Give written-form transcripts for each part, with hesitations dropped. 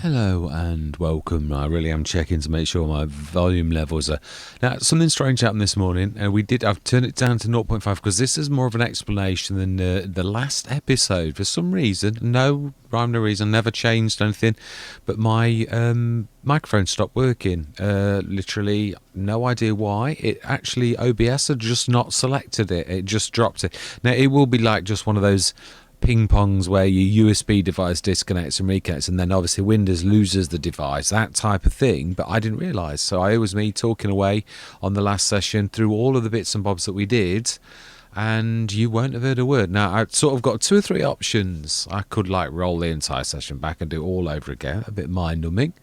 Hello and welcome. I really am checking to make sure my volume levels are... Now, something strange happened this morning. I've turned it down to 0.5 because this is more of an explanation than the last episode. For some reason, no rhyme, no reason, never changed anything, but my microphone stopped working. Literally, no idea why. It actually, OBS had just not selected it. It just dropped it. Now, it will be like just one of those ping pongs where your USB device disconnects and reconnects, and then obviously Windows loses the device, that type of thing. But I didn't realise, so it was me talking away on the last session through all of the bits and bobs that we did, and you won't have heard a word. Now, I've sort of got two or three options. I could like roll the entire session back and do it all over again, a bit mind numbing.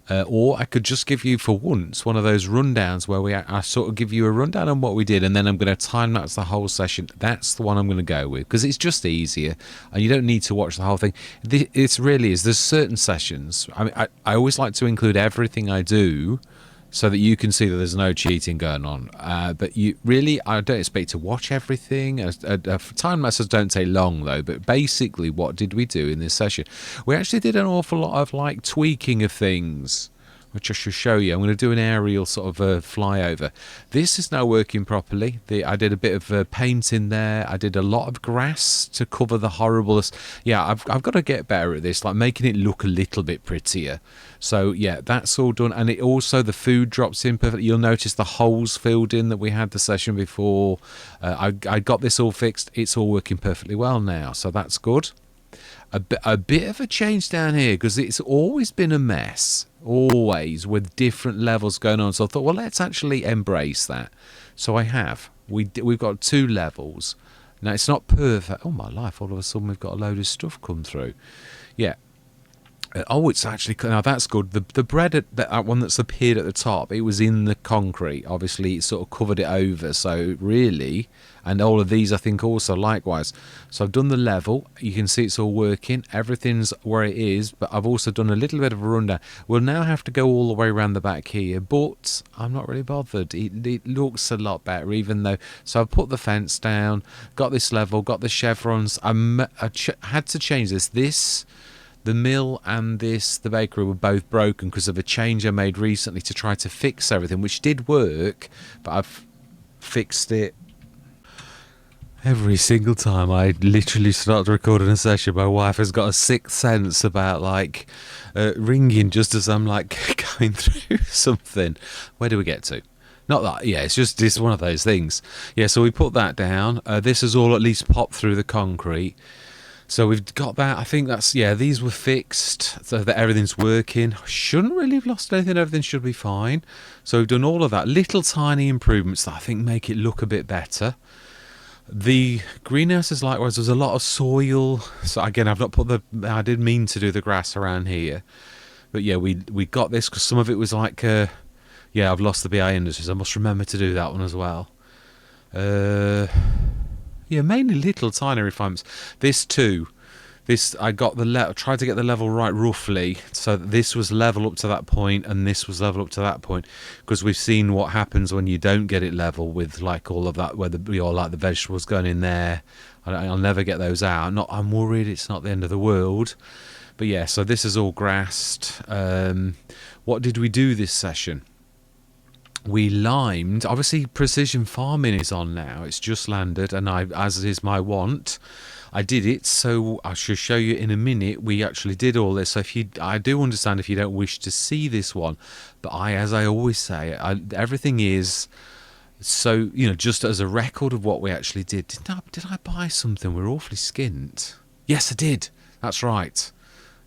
Or I could just give you, for once, one of those rundowns where I sort of give you a rundown on what we did, and then I'm going to time lapse the whole session. That's the one I'm going to go with because it's just easier, and you don't need to watch the whole thing. It really is. There's certain sessions. I mean, I always like to include everything I do so that you can see that there's no cheating going on. But I don't expect to watch everything. Time lapses don't take long though. But basically, what did we do in this session? We actually did an awful lot of like tweaking of things, which I should show you. I'm going to do an aerial sort of flyover. This is now working properly. I did a bit of paint in there. I did a lot of grass to cover the horriblest. Yeah, I've got to get better at this, like making it look a little bit prettier. So yeah, that's all done. And it also, the food drops in perfectly. You'll notice the holes filled in that we had the session before. I got this all fixed. It's all working perfectly well now. So that's good. A bit of a change down here because it's always been a mess, always, with different levels going on. So I thought, well, let's actually embrace that. So I have. We've got two levels. Now, it's not perfect. Oh, my life, all of a sudden we've got a load of stuff come through. Yeah. It's actually, now that's good. The bread, that one that's appeared at the top, it was in the concrete. Obviously, it sort of covered it over. So really, and all of these, I think, also likewise. So I've done the level. You can see it's all working. Everything's where it is. But I've also done a little bit of a rundown. We'll now have to go all the way around the back here. But I'm not really bothered. It looks a lot better, even though. So I've put the fence down, got this level, got the chevrons. I had to change this. The mill and the bakery were both broken because of a change I made recently to try to fix everything, which did work, but I've fixed it. Every single time I literally start recording a session, my wife has got a sixth sense about like ringing just as I'm like going through something. Where do we get to? Not that, yeah, it's just one of those things. Yeah, so we put that down. This has all at least popped through the concrete. So we've got that. I think that's, yeah, these were fixed so that everything's working. Shouldn't really have lost anything. Everything should be fine. So we've done all of that. Little tiny improvements that I think make it look a bit better. The greenhouses, likewise, there's a lot of soil. So again, I've not put I did mean to do the grass around here. But yeah, we got this because some of it was like, yeah, I've lost the BI Industries. I must remember to do that one as well. Yeah, mainly little tiny refinements. This too. I got tried to get the level right roughly, so that this was level up to that point and this was level up to that point, because we've seen what happens when you don't get it level with like all of that, where like the vegetables going in there. I'll never get those out. I'm worried it's not the end of the world. But yeah, so this is all grassed. What did we do this session? We limed. Obviously, precision farming is on now. It's just landed, and as is my want, I did it. So I shall show you in a minute. We actually did all this. So I do understand if you don't wish to see this one, but as I always say, everything is so, just as a record of what we actually did. Did I buy something? We're awfully skint. Yes, I did. That's right.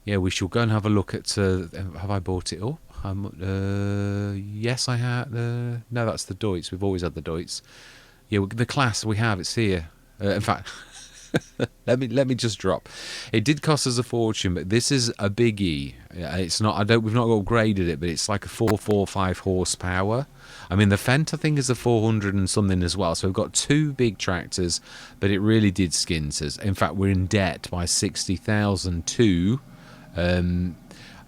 Yeah, we shall go and have a look at. Have I bought it up? Yes, I have. No, that's the Deutz. We've always had the Deutz. Yeah, the class we have. It's here. In fact, let me just drop. It did cost us a fortune, but this is a biggie. It's not. We've not upgraded it, but it's like a 445 horsepower. I mean, the Fendt I think is a 400 and something as well. So we've got two big tractors, but it really did skint us. In fact, we're in debt by 60,000 too.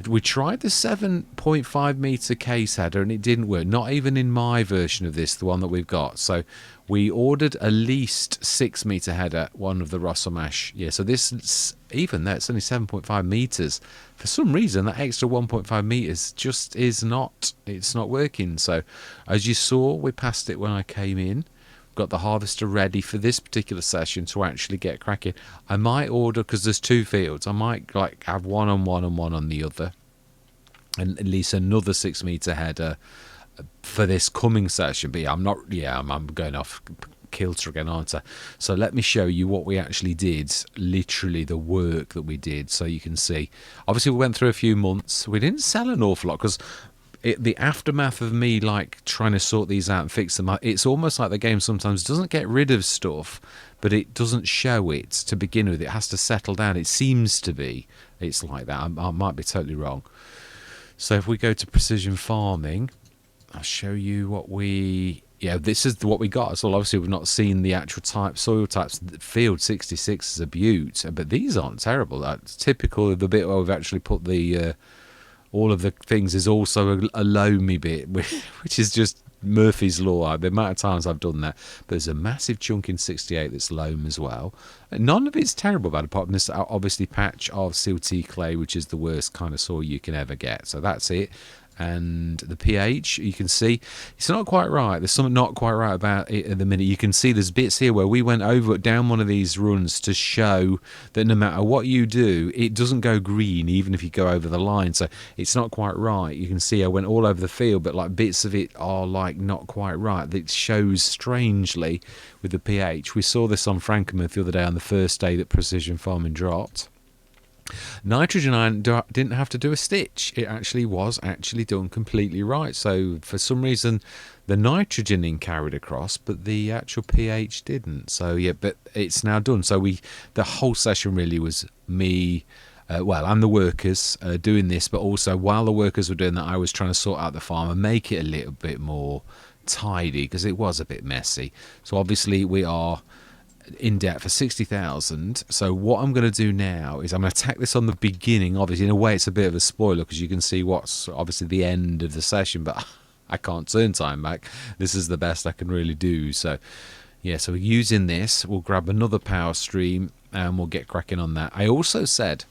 We tried the 7.5 meter case header and it didn't work. Not even in my version of this, the one that we've got. So we ordered a least 6 meter header, one of the Rossomash. Yeah, so this, even though it's only 7.5 meters, for some reason that extra 1.5 meters just is not, it's not working. So as you saw, we passed it when I came in. Got the harvester ready for this particular session to actually get cracking. I might order, because there's 2 fields, I might like have one on one and one on the other, and at least another 6 meter header for this coming session. But yeah, I'm going off kilter again, aren't I? So let me show you what we actually did, literally the work that we did, so you can see. Obviously we went through a few months. We didn't sell an awful lot because the aftermath of me like trying to sort these out and fix them, it's almost like the game sometimes doesn't get rid of stuff, but it doesn't show it to begin with. It has to settle down. It seems to be. It's like that. I might be totally wrong. So if we go to precision farming, I'll show you what we... Yeah, this is what we got. So obviously we've not seen the actual soil types. Field 66 is a beaut, but these aren't terrible. That's typical of the bit where we've actually put the... all of the things is also a loamy bit, which is just Murphy's Law. The amount of times I've done that. But there's a massive chunk in 68 that's loam as well. None of it's terrible, bad, apart from this obviously patch of silty clay, which is the worst kind of soil you can ever get. So that's it. And the pH, you can see it's not quite right. There's something not quite right about it at the minute. You can see there's bits here where we went down one of these runs to show that no matter what you do, it doesn't go green even if you go over the line. So it's not quite right. You can see I went all over the field, but like bits of it are like not quite right. It shows strangely with the pH. We saw this on Frankenmuth the other day on the first day that precision farming dropped. Nitrogen iron didn't have to do a stitch. It actually was done completely right. So for some reason the nitrogen in carried across, but the actual pH didn't. So yeah, but it's now done. So the whole session really was me, and the workers doing this, but also while the workers were doing that, I was trying to sort out the farm and make it a little bit more tidy because it was a bit messy. So obviously we are in debt for 60,000. So what I'm going to do now is I'm going to tack this on the beginning. Obviously in a way it's a bit of a spoiler because you can see what's obviously the end of the session, but I can't turn time back. This is the best I can really do. So yeah, so using this, we'll grab another power stream and we'll get cracking on that. I also said,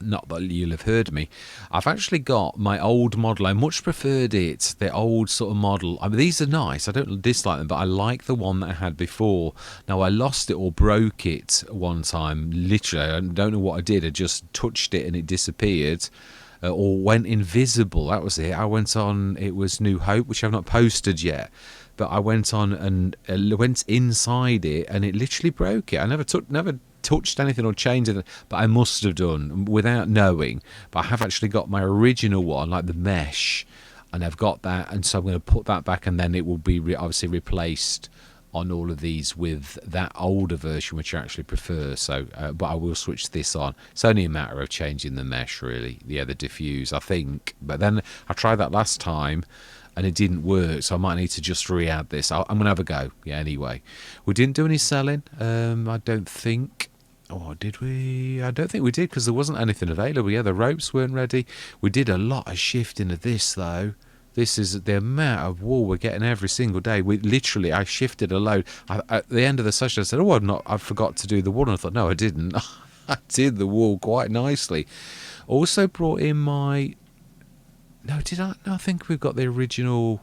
not that you'll have heard me, I've actually got my old model. I much preferred it, the old sort of model. I mean, these are nice, I don't dislike them, but I like the one that I had before. Now I lost it or broke it one time, literally. I don't know what I did. I just touched it and it disappeared, or went invisible. That was it. I went on, it was New Hope, which I've not posted yet, but I went on and went inside it and it literally broke it. I never touched anything or changed anything, but I must have done without knowing. But I have actually got my original one, like the mesh, and I've got that, and so I'm going to put that back, and then it will be obviously replaced on all of these with that older version, which I actually prefer. So but I will switch this on. It's only a matter of changing the mesh, really. Yeah, the diffuse, I think. But then I tried that last time and it didn't work, so I might need to just re-add this. I'm going to have a go. Yeah, anyway. We didn't do any selling, I don't think. Or did we? I don't think we did because there wasn't anything available. Yeah, the ropes weren't ready. We did a lot of shifting of this, though. This is the amount of wool we're getting every single day. I shifted a load. At the end of the session, I said, I forgot to do the wool. And I thought, no, I didn't. I did the wool quite nicely. Also brought in my... No, did I? No, I think we've got the original...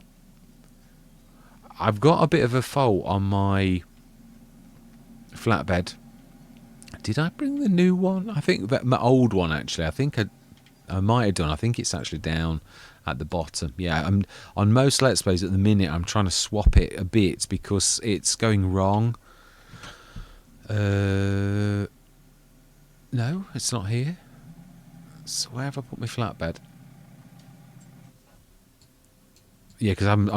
I've got a bit of a fault on my flatbed. Did I bring the new one? I think that my old one, actually. I think I might have done. I think it's actually down at the bottom. Yeah, I'm on most Let's Plays at the minute. I'm trying to swap it a bit because it's going wrong. No, it's not here. So where have I put my flatbed? Yeah, because I'm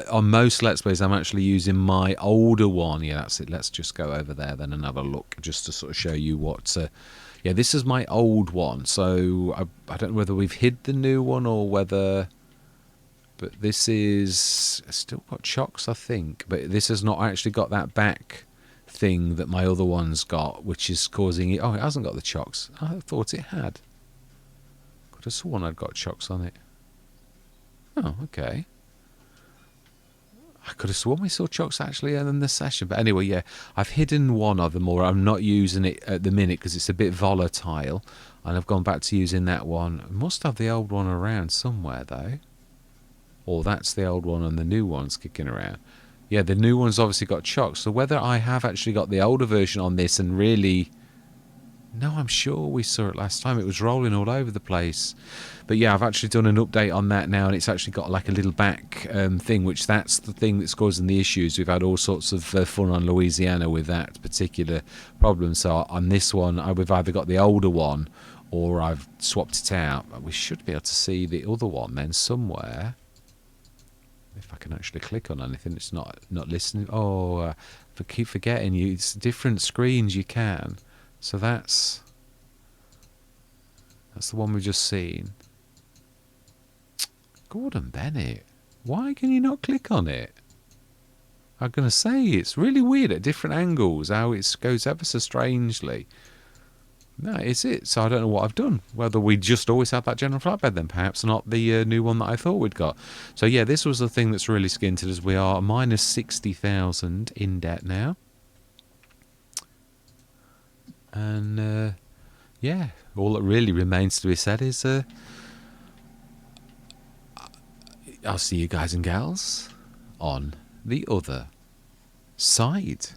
on most Let's Plays, I'm actually using my older one. Yeah, that's it. Let's just go over there then and have a look, just to sort of show you what... yeah, this is my old one. So I don't know whether we've hid the new one or whether... But this is... It's still got chocks, I think. But this has not actually got that back thing that my other one's got, which is causing it... Oh, it hasn't got the chocks. I thought it had. could have sworn I'd got chocks on it. Oh, okay. I could have sworn we saw chocks actually in the session. But anyway, yeah, I've hidden one of them, or I'm not using it at the minute because it's a bit volatile. And I've gone back to using that one. Must have the old one around somewhere, though. Or that's the old one and the new one's kicking around. Yeah, the new one's obviously got chocks. So whether I have actually got the older version on this and really... No, I'm sure we saw it last time. It was rolling all over the place. But yeah, I've actually done an update on that now, and it's actually got like a little back thing, which that's the thing that's causing the issues. We've had all sorts of fun on Louisiana with that particular problem. So on this one, we've either got the older one or I've swapped it out. But we should be able to see the other one then somewhere. If I can actually click on anything, it's not listening. Oh, I keep forgetting you. It's different screens you can. So that's the one we've just seen. Gordon Bennett, why can you not click on it? I'm going to say it's really weird at different angles how it goes ever so strangely. No, it's it. So I don't know what I've done. Whether we just always had that general flatbed then, perhaps not the new one that I thought we'd got. So yeah, this was the thing that's really skinted us. We are minus 60,000 in debt now. And yeah, all that really remains to be said is I'll see you guys and gals on the other side.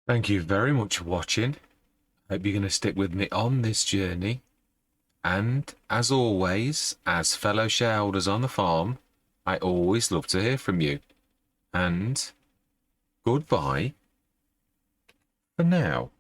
Thank you very much for watching. Hope you're going to stick with me on this journey. And as always, as fellow shareholders on the farm, I always love to hear from you. And goodbye for now.